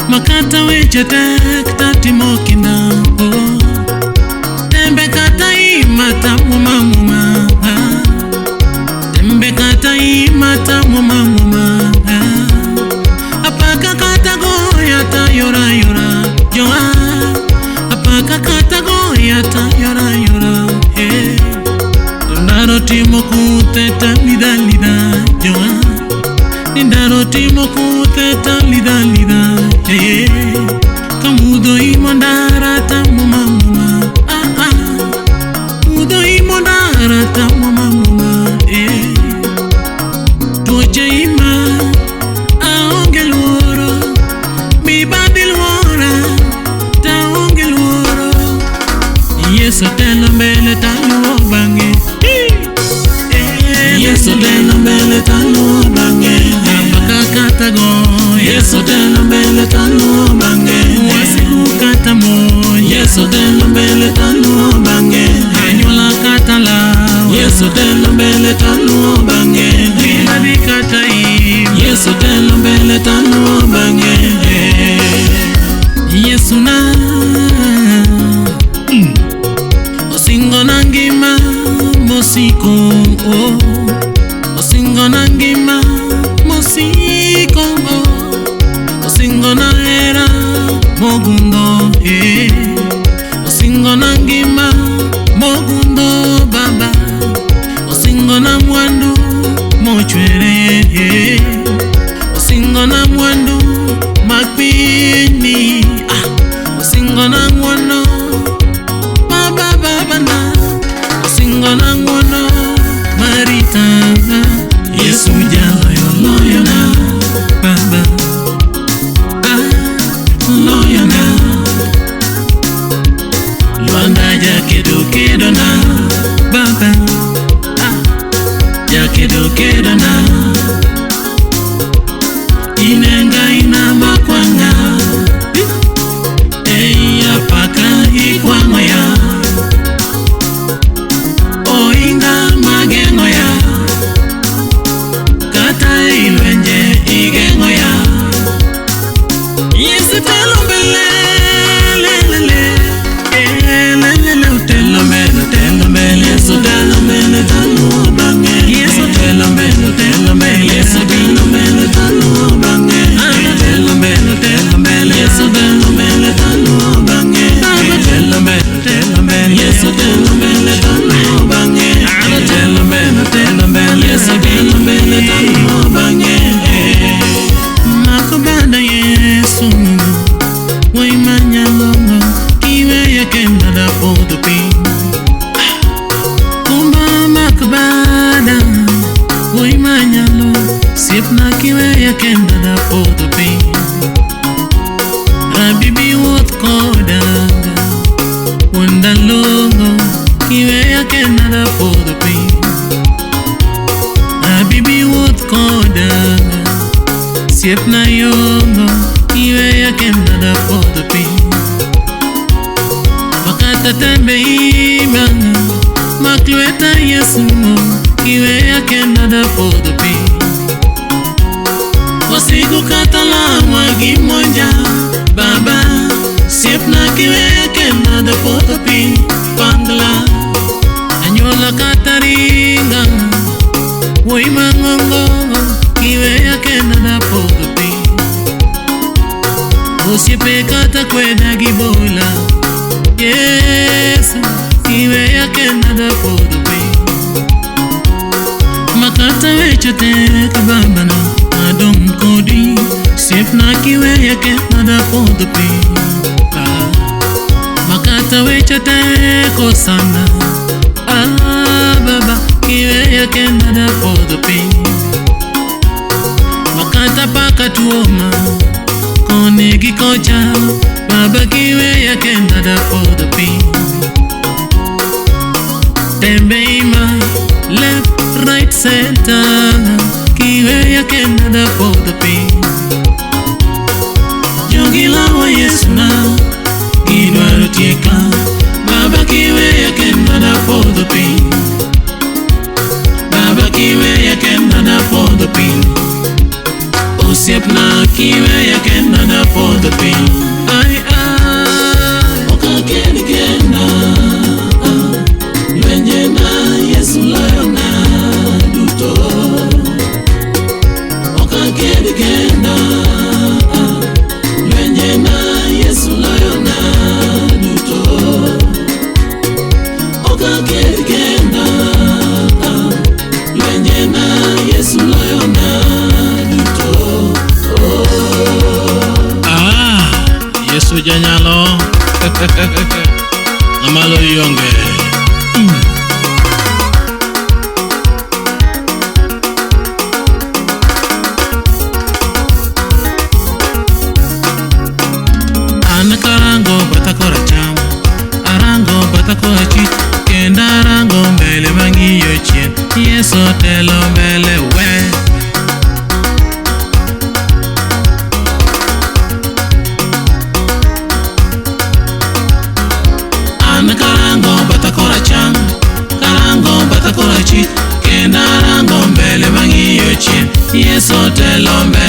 Makata wechetek tatimokinda tembe kata imata mumamuma tembe kata imata mumamuma apaka kata goya ta yora yora joa apaka kata goya ta yora yora tondaro timokute ta lida lida joa Nindaro timo kuteta lida lida Kamudo imondara ta muma muma Mudo imondara ta muma muma Tuoche ima aonge luoro Mi badil wora ta aonge luoro Yeso tena mbele talo bange Yeso tena mbele talo bange Kata go Yeso tena mbele tano bange Wasiku kata mo Yeso tena mbele tano bange Anyola kata la Yeso tena mbele tano bange Hadi kata im Yeso tena mbele tano bange Yesu na Osingo nangima Mosiko Osingo nangima Mosiko Osingo na era Mogundo Osingo na ngima Mogundo baba Osingo na mwandu Mochwere Osingo na mwandu Makpini Osingo na mwandu Baba baba na Osingo na mwandu Marita Yesu jalo loyo na baba loyo na Luanda jakedo kedo na baba jakedo kedo na Inenga ina makwanga apaka ikwanga ya Oinga magengo ya Lwenje igengo ya Yesu telo mbele lele utelo mbele Yesu telo mbele talo bange Yesu telo mbele Yesu telo mbele talo bange telo mbele Yesu telo mbele talo bange telo mbele Yesu telo mbele talo bange telo mbele Yesu telo mbele talo bange Makubada Yesu Waimanya longo Kiwe ya kenda da potupi Kumba makubada Waimanya longo Sipna kiwe ya kenda da potupi Rabibi wot kodanga Wanda longo Kiwe ya kenda da potupi Rabibi wot kodanga Siep na yongo Iwe ya kenda da potupi Wakata tembe imanga Maklueta Yesu Iwe ya kenda da potupi Wasiku katala wagi monja Baba Siep na kiwe ya kenda da potupi Pangla Anyola kataringa Woi mangongo Kiwe ya kenda da potupi osiepe kata kweda gibola. Yesu iwe yake nada podho piny. Makata wechete kabambana adong kodi, siepna kiwe yake nada podho piny. Makata wechete kosana, baba kiwe yake nada podho piny. Makata paka tuoma kone gikocha, baba kiwe yake nada podho piny. Tembe ima left right center, kiwe yake nada podho piny. Jogi lawa Yesu na gidwaro tieka, baba kiwe yake nada podho piny. Baba kiwe yake nada podho piny. Osiepna kiwe yake nada podho piny. Ai okakeni kenda, Lwenje na Yesu layo na duto. Okakeni kenda, Lwenje na Yesu layo na duto. Okakeni kenda, Lwenje na Yesu layo na duto. Yesu janyalo amalo yonge. Anakarango batakora cham, arango batakora chit, kenda arango mbele mangiyo chien. Yesu telo mbele we. Karango batakora cham, karango batakora chit, kenda arango mbele mangiyo chien. Yesu telo mbele